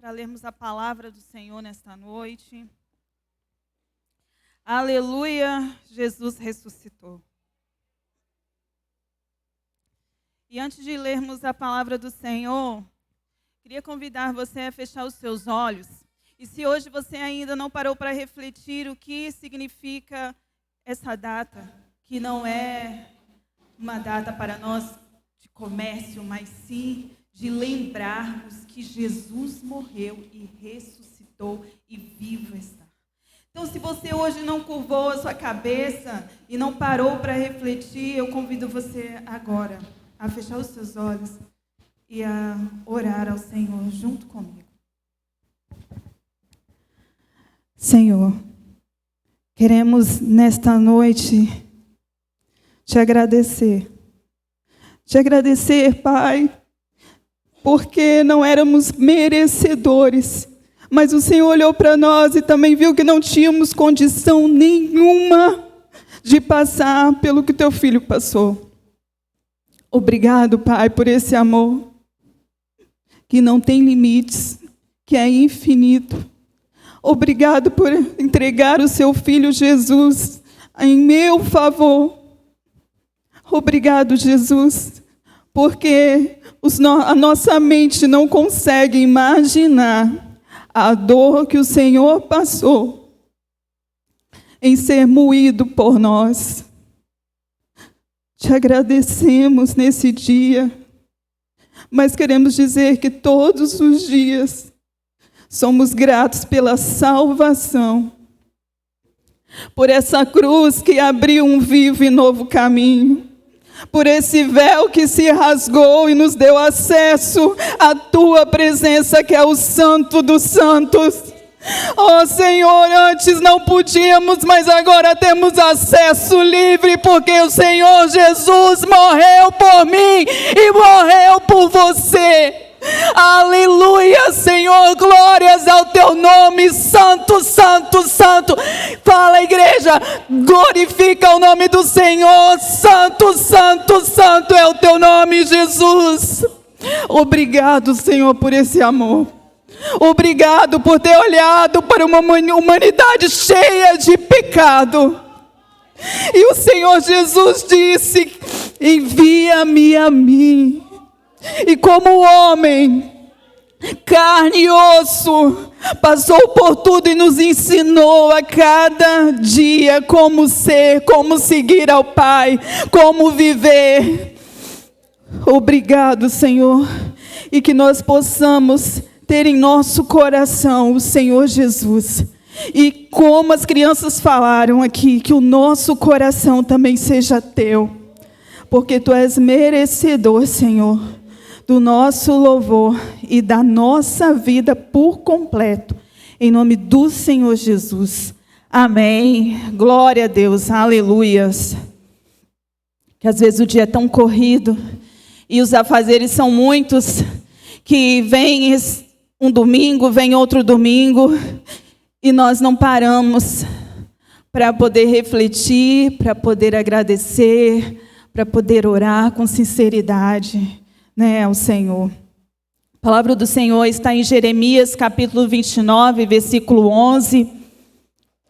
para lermos a palavra do Senhor nesta noite. Aleluia, Jesus ressuscitou. E antes de lermos a palavra do Senhor, queria convidar você a fechar os seus olhos. E se hoje você ainda não parou para refletir o que significa essa data, que não é uma data para nós de comércio, mas sim de lembrarmos que Jesus morreu e ressuscitou e vivo está. Então, se você hoje não curvou a sua cabeça e não parou para refletir, eu convido você agora a fechar os seus olhos e a orar ao Senhor junto comigo. Senhor, queremos nesta noite te agradecer. Te agradecer, Pai, porque não éramos merecedores, mas o Senhor olhou para nós e também viu que não tínhamos condição nenhuma de passar pelo que teu filho passou. Obrigado, Pai, por esse amor que não tem limites, que é infinito. Obrigado por entregar o seu filho Jesus em meu favor. Obrigado, Jesus, porque a nossa mente não consegue imaginar a dor que o Senhor passou em ser moído por nós. Te agradecemos nesse dia, mas queremos dizer que todos os dias somos gratos pela salvação, por essa cruz que abriu um vivo e novo caminho, por esse véu que se rasgou e nos deu acesso à tua presença, que é o Santo dos Santos. Oh Senhor, antes não podíamos, mas agora temos acesso livre, porque o Senhor Jesus morreu por mim e morreu por você. Aleluia, Senhor, glórias ao teu nome, santo, santo, santo. Fala, igreja, glorifica o nome do Senhor. Santo, santo, santo é o teu nome, Jesus. Obrigado, Senhor, por esse amor. Obrigado por ter olhado para uma humanidade cheia de pecado. E o Senhor Jesus disse: envia-me a mim. E como homem, carne e osso, passou por tudo e nos ensinou a cada dia como ser, como seguir ao Pai, como viver. Obrigado, Senhor, e que nós possamos ter em nosso coração o Senhor Jesus. E como as crianças falaram aqui, que o nosso coração também seja teu, porque tu és merecedor, Senhor, do nosso louvor e da nossa vida por completo, em nome do Senhor Jesus. Amém. Glória a Deus. Aleluias. Que às vezes o dia é tão corrido e os afazeres são muitos, que vem um domingo, vem outro domingo, e nós não paramos para poder refletir, para poder agradecer, para poder orar com sinceridade, ao Senhor. A palavra do Senhor está em Jeremias capítulo 29, versículo 11.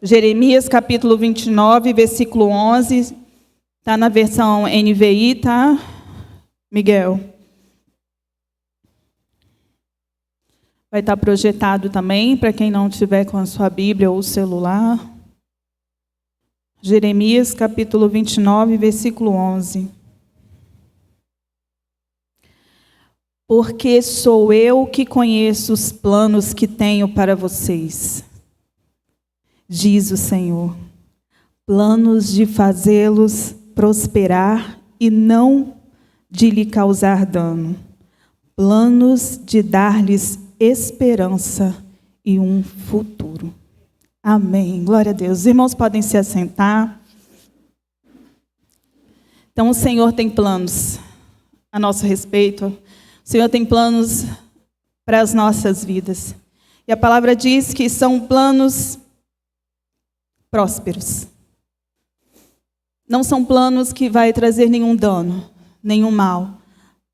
Jeremias capítulo 29, versículo 11. Está na versão NVI, tá, Miguel? Vai estar projetado também, para quem não tiver com a sua Bíblia ou o celular. Jeremias capítulo 29, versículo 11. Porque sou eu que conheço os planos que tenho para vocês, diz o Senhor, planos de fazê-los prosperar e não de lhe causar dano, planos de dar-lhes esperança e um futuro. Amém. Glória a Deus. Os irmãos podem se assentar. Então, o Senhor tem planos a nosso respeito. O Senhor tem planos para as nossas vidas. E a palavra diz que são planos prósperos. Não são planos que vai trazer nenhum dano, nenhum mal,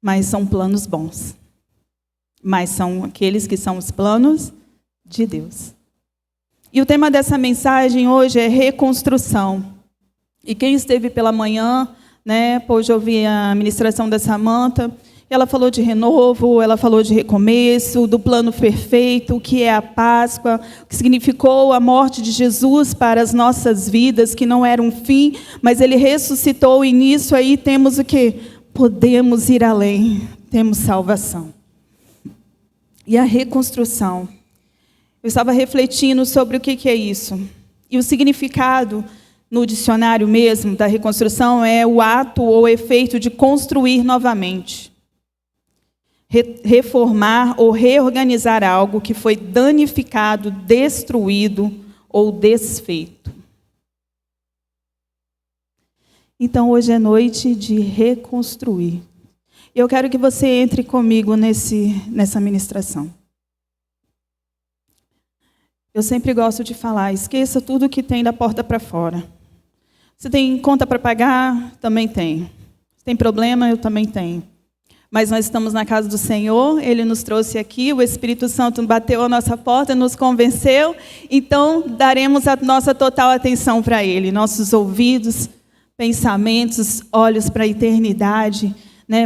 mas são planos bons. mas são aqueles que são os planos de Deus. E o tema dessa mensagem hoje é reconstrução. E quem esteve pela manhã, pôde ouvir a ministração da Samantha, ela falou de renovo, ela falou de recomeço, do plano perfeito, o que é a Páscoa, o que significou a morte de Jesus para as nossas vidas, que não era um fim, mas Ele ressuscitou, e nisso aí temos o quê? Podemos ir além, temos salvação. E a reconstrução. Eu estava refletindo sobre o que é isso. E o significado, no dicionário mesmo, da reconstrução, é o ato ou efeito de construir novamente. Reformar ou reorganizar algo que foi danificado, destruído ou desfeito. Então, hoje é noite de reconstruir. Eu quero que você entre comigo nessa ministração. Eu sempre gosto de falar, esqueça tudo que tem da porta para fora. Você tem conta para pagar? Também tenho. Tem problema? Eu também tenho. Mas nós estamos na casa do Senhor, Ele nos trouxe aqui, o Espírito Santo bateu a nossa porta, nos convenceu, então daremos a nossa total atenção para Ele, nossos ouvidos, pensamentos, olhos para a eternidade,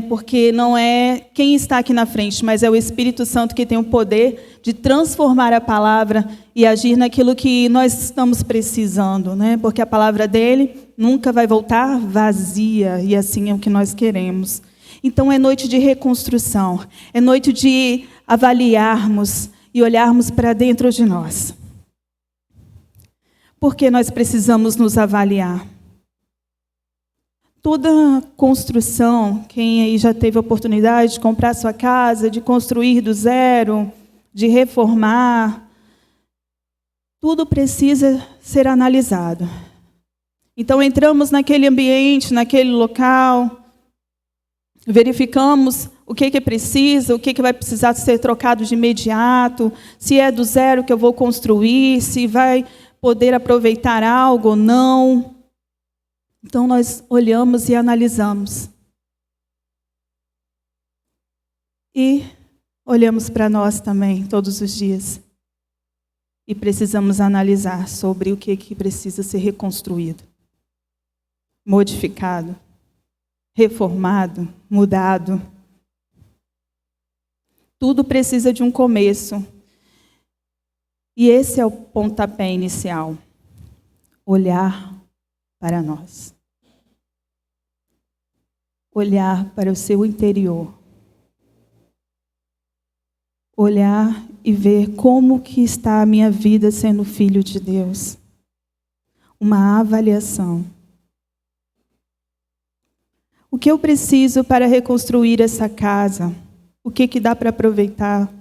porque não é quem está aqui na frente, mas é o Espírito Santo que tem o poder de transformar a palavra e agir naquilo que nós estamos precisando, porque a palavra dEle nunca vai voltar vazia, e assim é o que nós queremos. Então é noite de reconstrução, é noite de avaliarmos e olharmos para dentro de nós. Por que nós precisamos nos avaliar? Toda construção, quem aí já teve a oportunidade de comprar sua casa, de construir do zero, de reformar, tudo precisa ser analisado. Então entramos naquele ambiente, naquele local, verificamos o que precisa, o que vai precisar ser trocado de imediato, se é do zero que eu vou construir, se vai poder aproveitar algo ou não. Então nós olhamos e analisamos. E olhamos para nós também, todos os dias. E precisamos analisar sobre o que precisa ser reconstruído, modificado, reformado, mudado. Tudo precisa de um começo. E esse é o pontapé inicial. Olhar para nós. Olhar para o seu interior. Olhar e ver como que está a minha vida sendo filho de Deus. Uma avaliação. O que eu preciso para reconstruir essa casa? O que dá para aproveitar?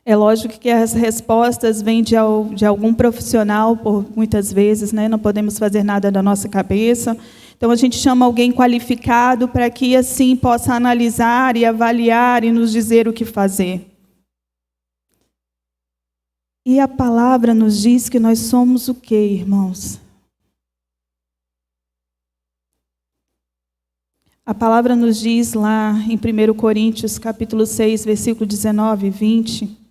É lógico que as respostas vêm de algum profissional, por muitas vezes, não podemos fazer nada da nossa cabeça. Então a gente chama alguém qualificado para que assim possa analisar e avaliar e nos dizer o que fazer. E a palavra nos diz que nós somos o quê, irmãos? A palavra nos diz lá em 1 Coríntios, capítulo 6, versículo 19 e 20.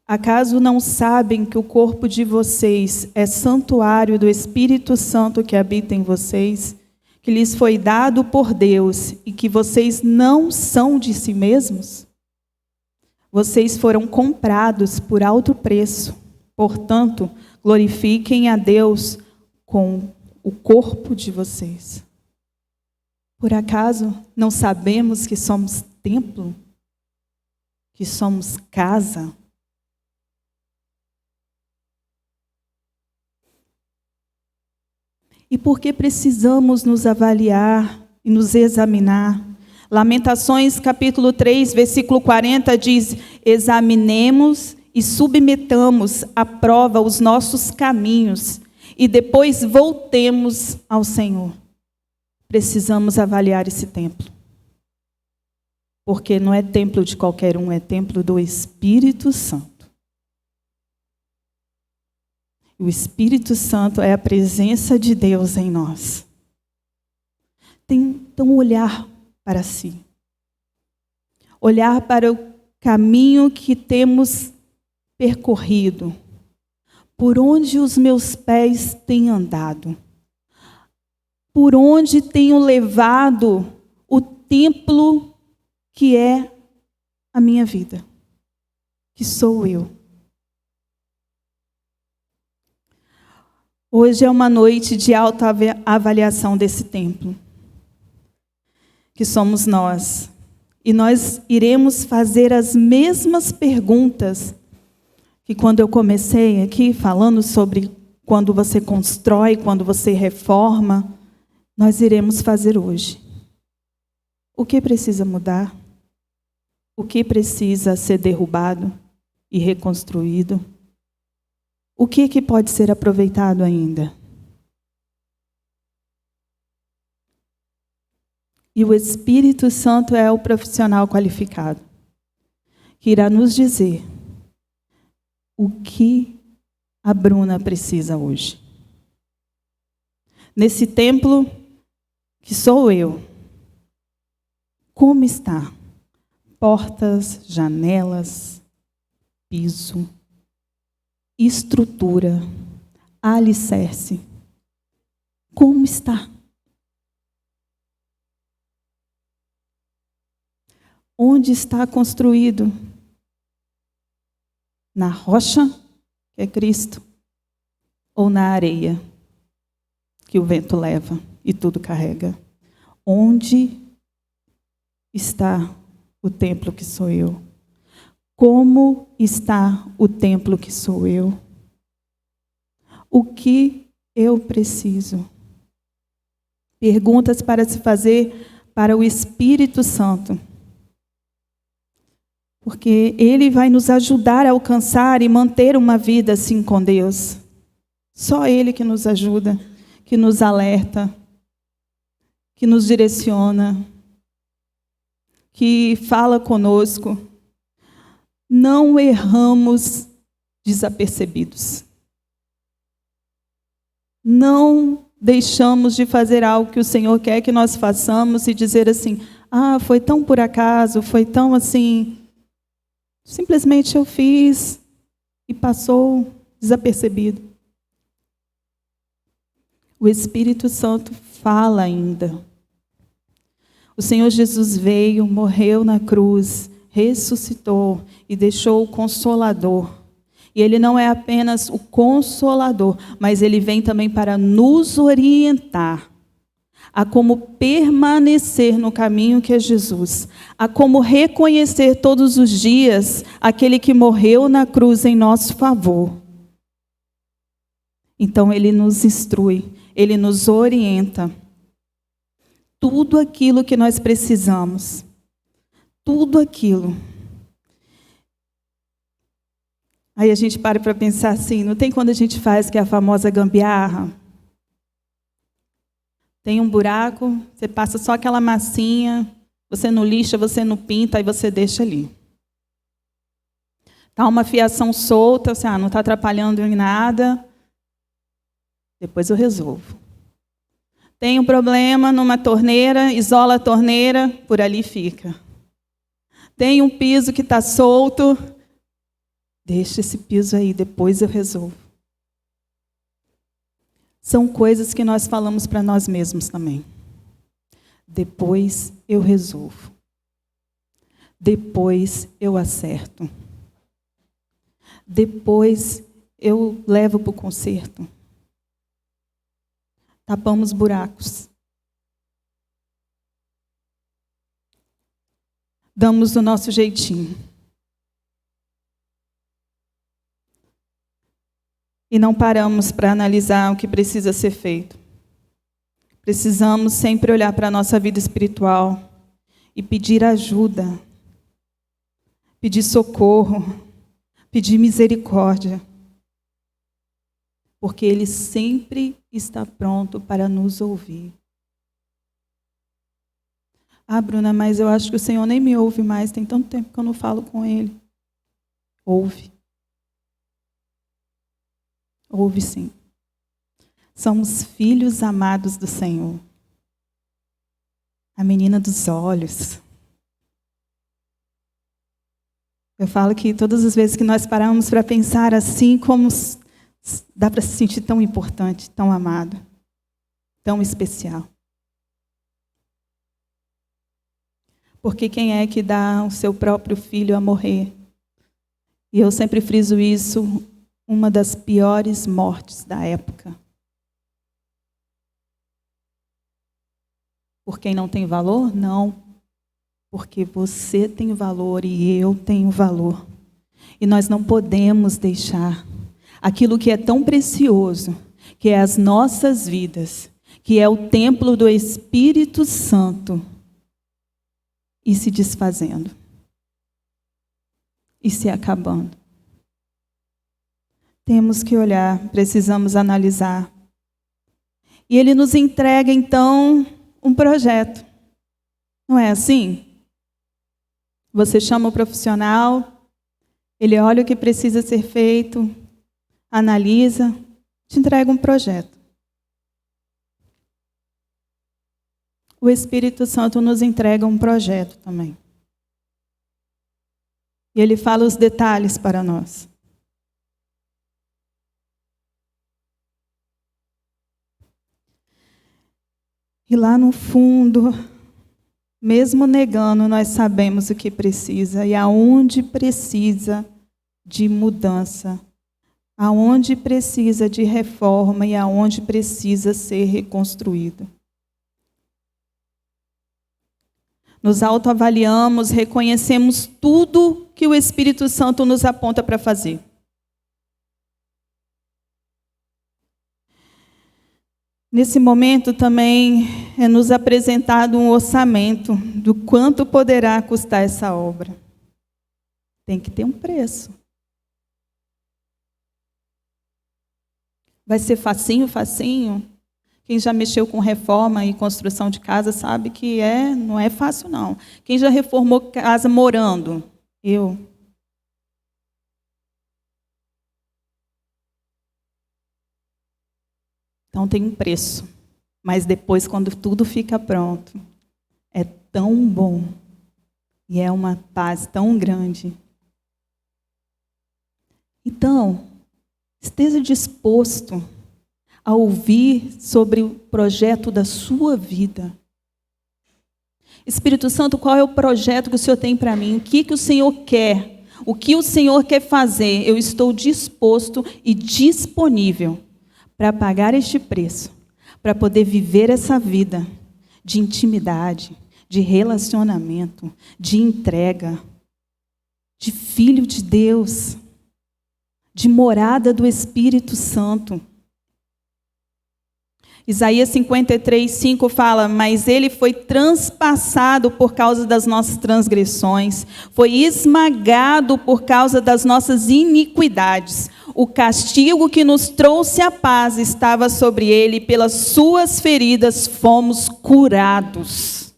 Acaso não sabem que o corpo de vocês é santuário do Espírito Santo que habita em vocês, que lhes foi dado por Deus e que vocês não são de si mesmos? Vocês foram comprados por alto preço. Portanto, glorifiquem a Deus com o corpo de vocês. Por acaso não sabemos que somos templo? Que somos casa? E por que precisamos nos avaliar e nos examinar? Lamentações capítulo 3, versículo 40 diz: examinemos e submetamos à prova os nossos caminhos e depois voltemos ao Senhor. Precisamos avaliar esse templo. Porque não é templo de qualquer um, é templo do Espírito Santo. O Espírito Santo é a presença de Deus em nós. Então, olhar para si. olhar para o caminho que temos percorrido, por onde os meus pés têm andado, por onde tenho levado o templo que é a minha vida, que sou eu. Hoje é uma noite de autoavaliação desse templo, que somos nós. E nós iremos fazer as mesmas perguntas que quando eu comecei aqui falando sobre quando você constrói, quando você reforma, nós iremos fazer hoje. O que precisa mudar? O que precisa ser derrubado e reconstruído? O que pode ser aproveitado ainda? E o Espírito Santo é o profissional qualificado, que irá nos dizer o que a Bruna precisa hoje. Nesse templo que sou eu, como está? Portas, janelas, piso, estrutura, alicerce. Como está? Onde está construído? Na rocha, que é Cristo, ou na areia, que o vento leva e tudo carrega? Onde está o templo que sou eu? Como está o templo que sou eu? O que eu preciso? Perguntas para se fazer para o Espírito Santo. Porque Ele vai nos ajudar a alcançar e manter uma vida assim com Deus. Só Ele que nos ajuda, que nos alerta, que nos direciona, que fala conosco. Não erramos desapercebidos. Não deixamos de fazer algo que o Senhor quer que nós façamos e dizer assim, foi tão por acaso, foi tão assim, simplesmente eu fiz e passou desapercebido. O Espírito Santo fala ainda. O Senhor Jesus veio, morreu na cruz, ressuscitou e deixou o Consolador. E Ele não é apenas o Consolador, mas Ele vem também para nos orientar a como permanecer no caminho que é Jesus, a como reconhecer todos os dias aquele que morreu na cruz em nosso favor. Então Ele nos instrui, Ele nos orienta. Tudo aquilo que nós precisamos, tudo aquilo. Aí a gente para pensar assim, não tem quando a gente faz que é a famosa gambiarra? Tem um buraco, você passa só aquela massinha, você não lixa, você não pinta, aí você deixa ali. Está uma fiação solta, você não está atrapalhando em nada, depois eu resolvo. Tem um problema numa torneira, isola a torneira, por ali fica. Tem um piso que está solto, deixa esse piso aí, depois eu resolvo. São coisas que nós falamos para nós mesmos também. Depois eu resolvo. Depois eu acerto. Depois eu levo para o conserto. Tapamos buracos. Damos o nosso jeitinho. E não paramos para analisar o que precisa ser feito. Precisamos sempre olhar para a nossa vida espiritual e pedir ajuda, pedir socorro, pedir misericórdia. Porque Ele sempre está pronto para nos ouvir. Bruna, mas eu acho que o Senhor nem me ouve mais, tem tanto tempo que eu não falo com Ele. Ouve. Ouve sim. Somos filhos amados do Senhor. A menina dos olhos. Eu falo que todas as vezes que nós paramos para pensar assim, como dá para se sentir tão importante, tão amado, tão especial. Porque quem é que dá o seu próprio filho a morrer? E eu sempre friso isso, uma das piores mortes da época. Por quem não tem valor? Não. Porque você tem valor e eu tenho valor. E nós não podemos deixar aquilo que é tão precioso, que é as nossas vidas, que é o templo do Espírito Santo, ir se desfazendo. E se acabando. Temos que olhar, precisamos analisar. E ele nos entrega, então, um projeto. Não é assim? Você chama o profissional, ele olha o que precisa ser feito, analisa, te entrega um projeto. O Espírito Santo nos entrega um projeto também. E ele fala os detalhes para nós. E lá no fundo, mesmo negando, nós sabemos o que precisa e aonde precisa de mudança, aonde precisa de reforma e aonde precisa ser reconstruído. Nos autoavaliamos, reconhecemos tudo que o Espírito Santo nos aponta para fazer. Nesse momento também é nos apresentado um orçamento do quanto poderá custar essa obra. Tem que ter um preço. Vai ser facinho, facinho? Quem já mexeu com reforma e construção de casa sabe que não é fácil, não. Quem já reformou casa morando? Eu. Então tem um preço. Mas depois, quando tudo fica pronto, é tão bom. E é uma paz tão grande. Então, esteja disposto a ouvir sobre o projeto da sua vida. Espírito Santo, qual é o projeto que o Senhor tem para mim? O que o Senhor quer? O que o Senhor quer fazer? Eu estou disposto e disponível para pagar este preço, para poder viver essa vida de intimidade, de relacionamento, de entrega, de filho de Deus, de morada do Espírito Santo. Isaías 53:5 fala, mas ele foi transpassado por causa das nossas transgressões, foi esmagado por causa das nossas iniquidades. O castigo que nos trouxe a paz estava sobre ele, e pelas suas feridas fomos curados.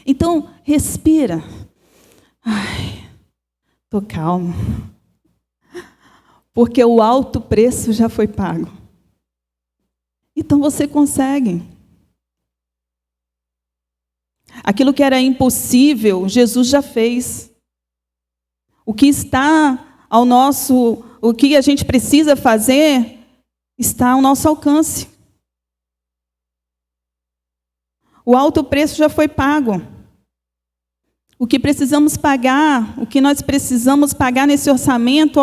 Então, respira. Estou calmo. Porque o alto preço já foi pago. Então você consegue. Aquilo que era impossível, Jesus já fez. O que está o que a gente precisa fazer, está ao nosso alcance. O alto preço já foi pago. O que precisamos pagar, o que nós precisamos pagar nesse orçamento,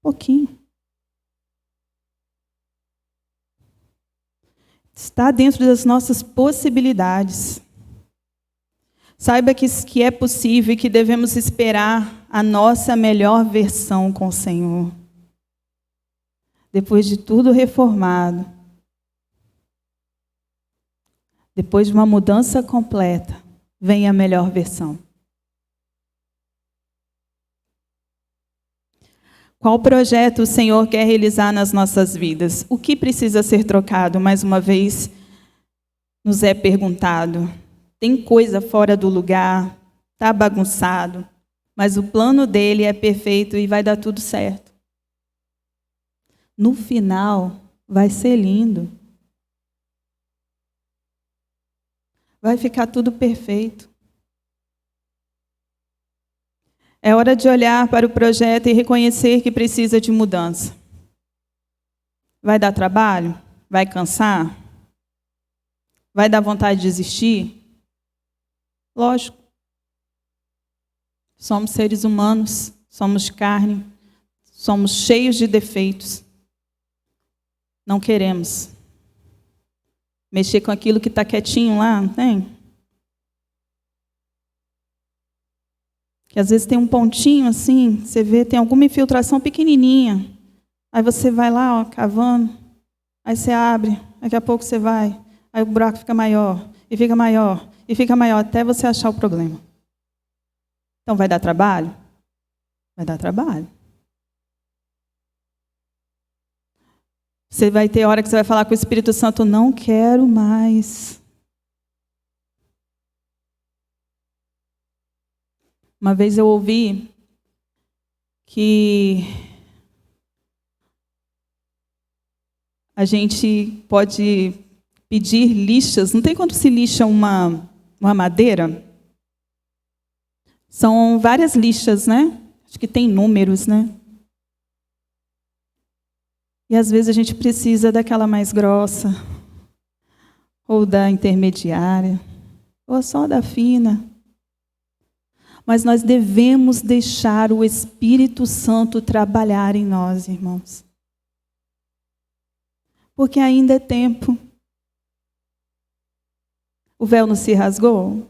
pouquinho. Está dentro das nossas possibilidades. Saiba que é possível e que devemos esperar a nossa melhor versão com o Senhor. Depois de tudo reformado, depois de uma mudança completa, vem a melhor versão. Qual projeto o Senhor quer realizar nas nossas vidas? O que precisa ser trocado? Mais uma vez, nos é perguntado. Tem coisa fora do lugar, está bagunçado, mas o plano dele é perfeito e vai dar tudo certo. No final, vai ser lindo. Vai ficar tudo perfeito. É hora de olhar para o projeto e reconhecer que precisa de mudança. Vai dar trabalho? Vai cansar? Vai dar vontade de desistir? Lógico. Somos seres humanos, somos de carne, somos cheios de defeitos. Não queremos mexer com aquilo que está quietinho lá, não tem? Que às vezes tem um pontinho assim, você vê, tem alguma infiltração pequenininha. Aí você vai lá, ó, cavando, aí você abre, daqui a pouco você vai, aí o buraco fica maior, e fica maior, e fica maior, até você achar o problema. Então vai dar trabalho? Vai dar trabalho. Você vai ter hora que você vai falar com o Espírito Santo, não quero mais. Uma vez eu ouvi que a gente pode pedir lixas. Não tem quando se lixa uma madeira? São várias lixas, né? Acho que tem números, né? E às vezes a gente precisa daquela mais grossa, ou da intermediária, ou só da fina. Mas nós devemos deixar o Espírito Santo trabalhar em nós, irmãos. Porque ainda é tempo. O véu não se rasgou?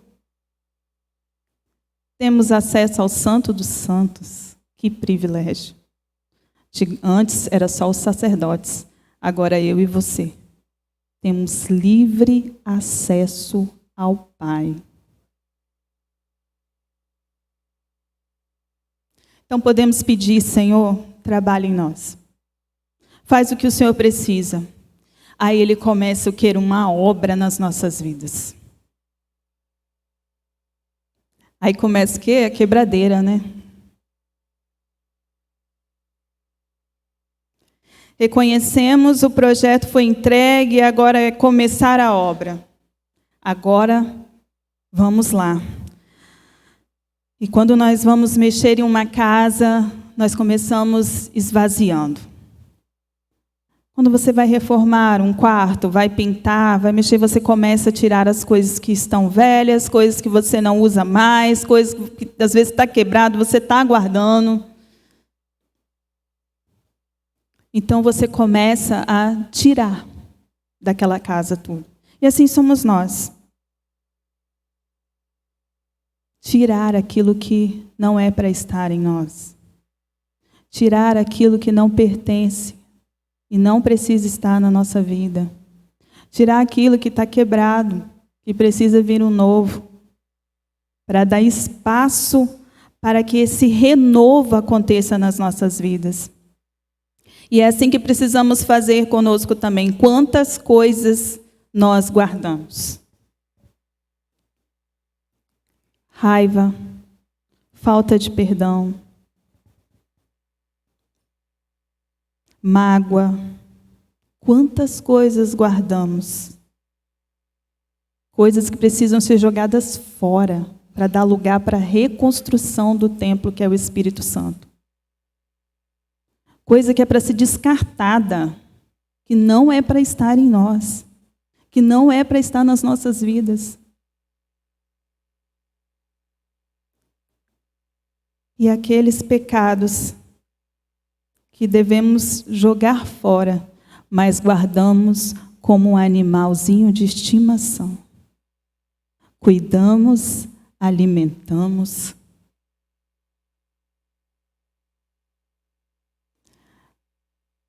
Temos acesso ao Santo dos Santos. Que privilégio. Antes era só os sacerdotes, agora eu e você. Temos livre acesso ao Pai. Então podemos pedir, Senhor, trabalhe em nós. Faz o que o Senhor precisa. Aí Ele começa a querer uma obra nas nossas vidas. Aí começa o quê? A quebradeira, né? Reconhecemos, o projeto foi entregue, agora é começar a obra. Agora, vamos lá. E quando nós vamos mexer em uma casa, nós começamos esvaziando. Quando você vai reformar um quarto, vai pintar, vai mexer, você começa a tirar as coisas que estão velhas, coisas que você não usa mais, coisas que às vezes está quebrado, você está guardando. Então você começa a tirar daquela casa tudo. E assim somos nós. Tirar aquilo que não é para estar em nós. Tirar aquilo que não pertence e não precisa estar na nossa vida. Tirar aquilo que está quebrado, que precisa vir um novo. Para dar espaço para que esse renovo aconteça nas nossas vidas. E é assim que precisamos fazer conosco também. Quantas coisas nós guardamos? Raiva, falta de perdão, mágoa. Quantas coisas guardamos? Coisas que precisam ser jogadas fora para dar lugar para a reconstrução do templo que é o Espírito Santo. Coisa que é para ser descartada, que não é para estar em nós, que não é para estar nas nossas vidas. E aqueles pecados que devemos jogar fora, mas guardamos como um animalzinho de estimação. Cuidamos, alimentamos.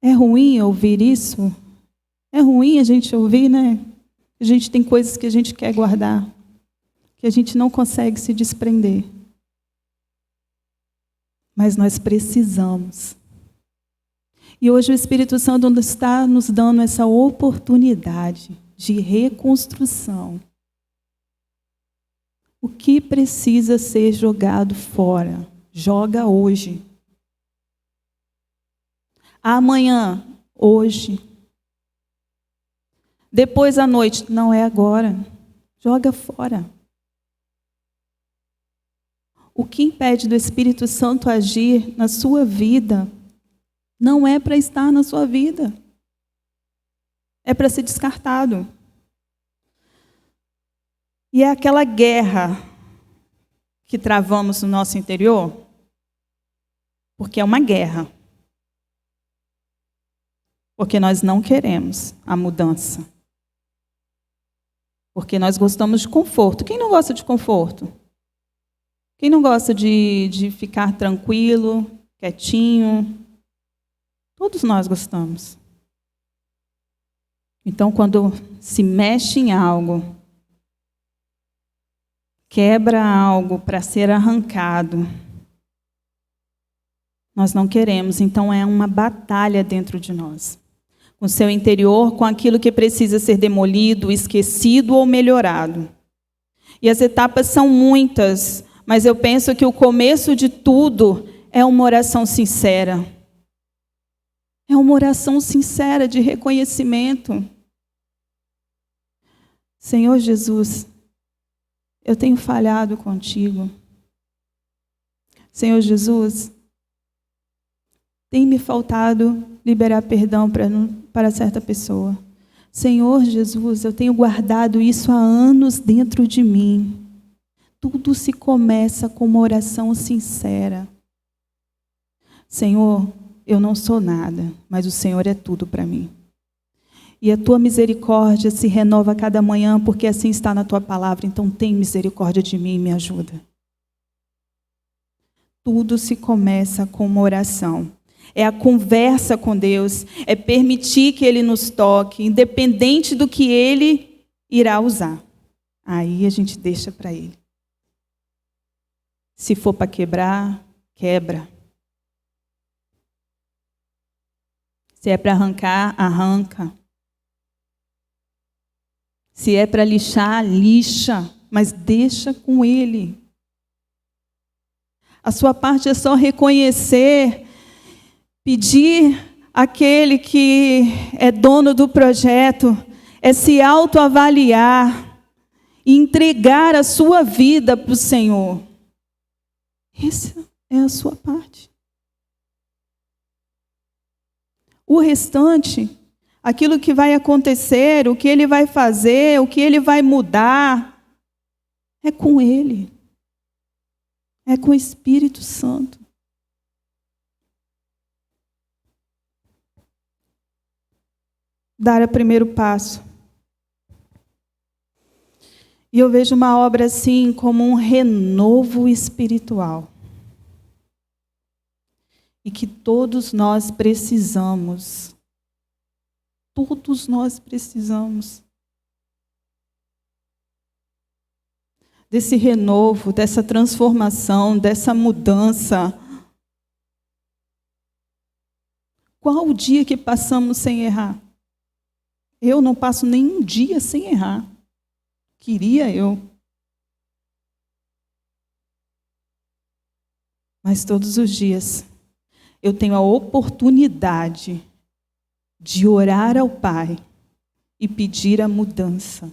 É ruim ouvir isso? É ruim a gente ouvir, né? A gente tem coisas que a gente quer guardar, que a gente não consegue se desprender. Mas nós precisamos. E hoje o Espírito Santo está nos dando essa oportunidade de reconstrução. O que precisa ser jogado fora? Joga hoje. Amanhã, hoje. Depois à noite, não é agora. Joga fora. O que impede do Espírito Santo agir na sua vida não é para estar na sua vida. É para ser descartado. E é aquela guerra que travamos no nosso interior, porque é uma guerra. Porque nós não queremos a mudança. Porque nós gostamos de conforto. Quem não gosta de conforto? Quem não gosta de ficar tranquilo, quietinho? Todos nós gostamos. Então, quando se mexe em algo, quebra algo para ser arrancado, nós não queremos. Então, é uma batalha dentro de nós. Com o seu interior, com aquilo que precisa ser demolido, esquecido ou melhorado. E as etapas são muitas, mas eu penso que o começo de tudo é uma oração sincera. É uma oração sincera de reconhecimento. Senhor Jesus, eu tenho falhado contigo. Senhor Jesus, tem me faltado liberar perdão para certa pessoa. Senhor Jesus, eu tenho guardado isso há anos dentro de mim. Tudo se começa com uma oração sincera. Senhor, eu não sou nada, mas o Senhor é tudo para mim. E a tua misericórdia se renova a cada manhã, porque assim está na tua palavra. Então tem misericórdia de mim e me ajuda. Tudo se começa com uma oração. É a conversa com Deus, é permitir que Ele nos toque, independente do que Ele irá usar. Aí a gente deixa para Ele. Se for para quebrar, quebra. Se é para arrancar, arranca. Se é para lixar, lixa, mas deixa com Ele. A sua parte é só reconhecer, pedir àquele que é dono do projeto, é se autoavaliar e entregar a sua vida para o Senhor. Essa é a sua parte. O restante, aquilo que vai acontecer, o que Ele vai fazer, o que Ele vai mudar, é com Ele. É com o Espírito Santo. Dar o primeiro passo. E eu vejo uma obra assim como um renovo espiritual. E que todos nós precisamos. Todos nós precisamos. Desse renovo, dessa transformação, dessa mudança. Qual o dia que passamos sem errar? Eu não passo nenhum dia sem errar. Queria eu. Mas todos os dias eu tenho a oportunidade de orar ao Pai e pedir a mudança,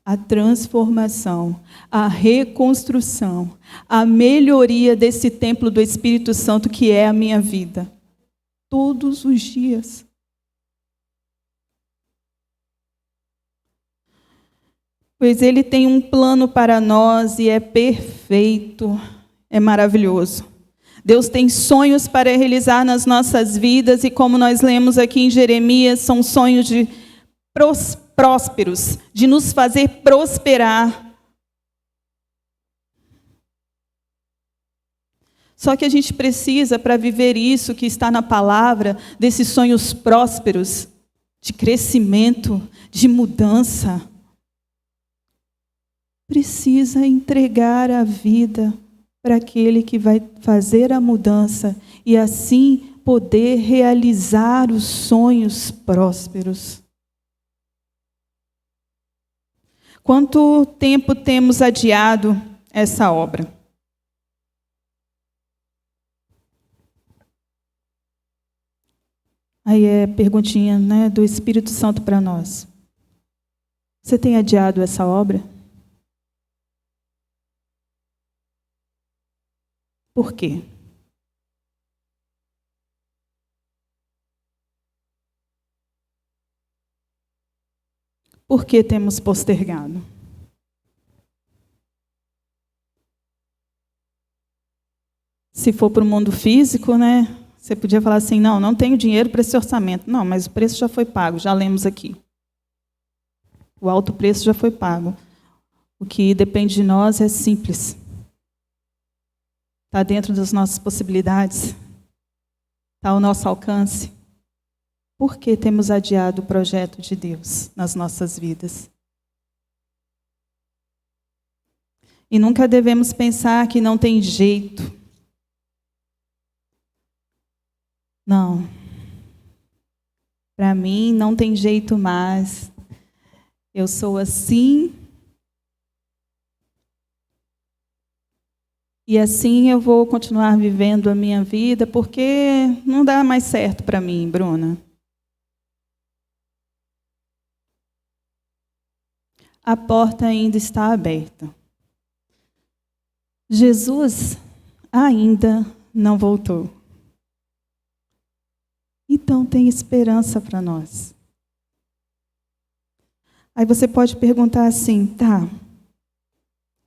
a transformação, a reconstrução, a melhoria desse templo do Espírito Santo que é a minha vida. Todos os dias. Pois Ele tem um plano para nós e é perfeito, é maravilhoso. Deus tem sonhos para realizar nas nossas vidas e como nós lemos aqui em Jeremias, são sonhos de prósperos, de nos fazer prosperar. Só que a gente precisa, para viver isso que está na palavra, desses sonhos prósperos, de crescimento, de mudança, precisa entregar a vida para aquele que vai fazer a mudança e assim poder realizar os sonhos prósperos. Quanto tempo temos adiado essa obra? Aí é perguntinha, né, do Espírito Santo para nós. Você tem adiado essa obra? Por quê? Por que temos postergado? Se for para o mundo físico, né? Você podia falar assim, não tenho dinheiro para esse orçamento. Não, mas o preço já foi pago, já lemos aqui. O alto preço já foi pago. O que depende de nós é simples. Está dentro das nossas possibilidades. Está ao nosso alcance. Por que temos adiado o projeto de Deus nas nossas vidas? E nunca devemos pensar que não tem jeito. Não. Para mim não tem jeito mais. Eu sou assim. E assim eu vou continuar vivendo a minha vida, porque não dá mais certo para mim, Bruna. A porta ainda está aberta. Jesus ainda não voltou. Então tem esperança para nós. Aí você pode perguntar assim, tá,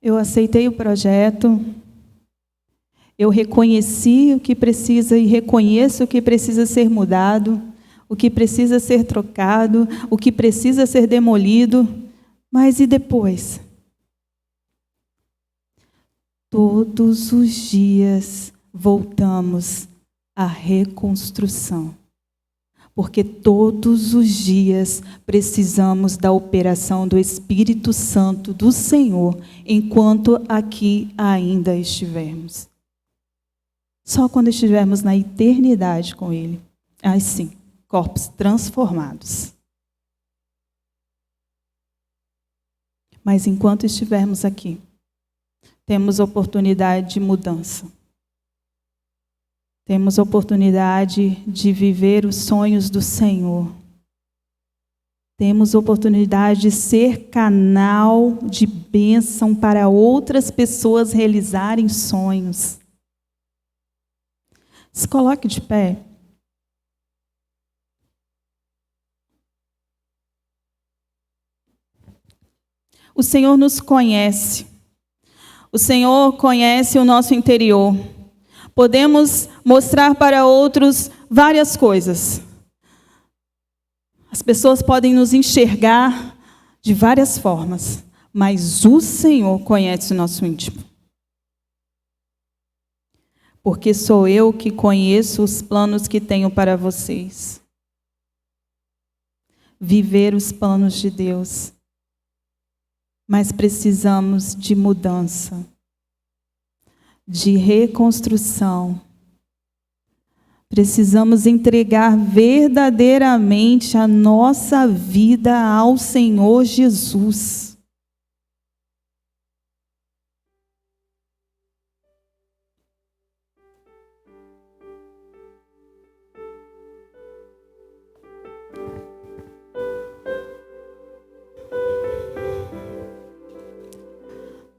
eu aceitei o projeto, eu reconheci o que precisa e reconheço o que precisa ser mudado, o que precisa ser trocado, o que precisa ser demolido, mas e depois? Todos os dias voltamos à reconstrução. Porque todos os dias precisamos da operação do Espírito Santo do Senhor, enquanto aqui ainda estivermos. Só quando estivermos na eternidade com Ele, aí sim, corpos transformados. Mas enquanto estivermos aqui, temos oportunidade de mudança. Temos oportunidade de viver os sonhos do Senhor. Temos oportunidade de ser canal de bênção para outras pessoas realizarem sonhos. Se coloque de pé. O Senhor nos conhece. O Senhor conhece o nosso interior. Podemos mostrar para outros várias coisas. As pessoas podem nos enxergar de várias formas, mas o Senhor conhece o nosso íntimo. Porque sou eu que conheço os planos que tenho para vocês. Viver os planos de Deus. Mas precisamos de mudança. De reconstrução. Precisamos entregar verdadeiramente a nossa vida ao Senhor Jesus.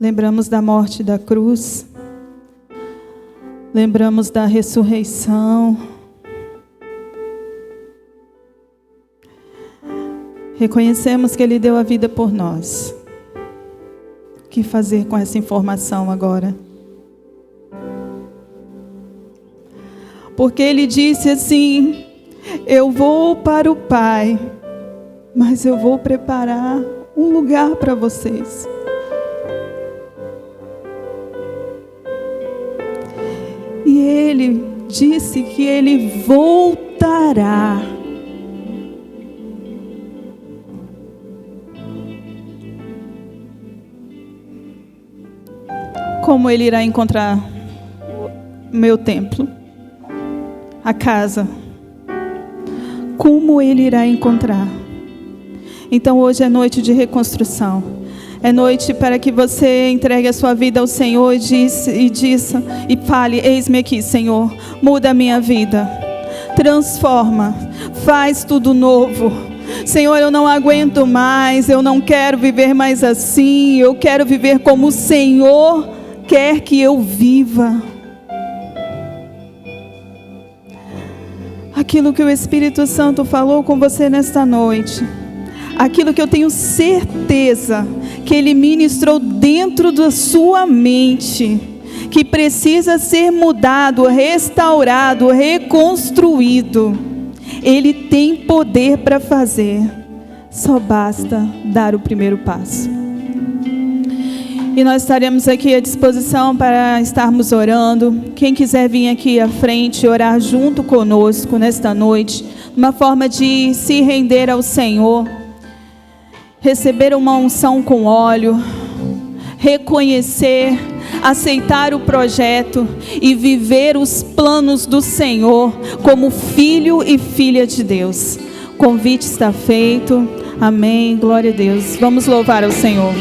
Lembramos da morte da cruz. Lembramos da ressurreição. Reconhecemos que Ele deu a vida por nós. O que fazer com essa informação agora? Porque Ele disse assim: eu vou para o Pai, mas eu vou preparar um lugar para vocês. E Ele disse que Ele voltará. Como Ele irá encontrar o meu templo, a casa? Como Ele irá encontrar? Então hoje é noite de reconstrução. É noite para que você entregue a sua vida ao Senhor e fale: eis-me aqui, Senhor, muda a minha vida, transforma, faz tudo novo. Senhor, eu não aguento mais, eu não quero viver mais assim, eu quero viver como o Senhor quer que eu viva. aquilo que o Espírito Santo falou com você nesta noite, aquilo que eu tenho certeza que Ele ministrou dentro da sua mente, que precisa ser mudado, restaurado, reconstruído. Ele tem poder para fazer, só basta dar o primeiro passo. E nós estaremos aqui à disposição para estarmos orando. Quem quiser vir aqui à frente e orar junto conosco nesta noite, uma forma de se render ao Senhor, receber uma unção com óleo, reconhecer, aceitar o projeto e viver os planos do Senhor como filho e filha de Deus. O convite está feito. Amém. Glória a Deus. Vamos louvar ao Senhor.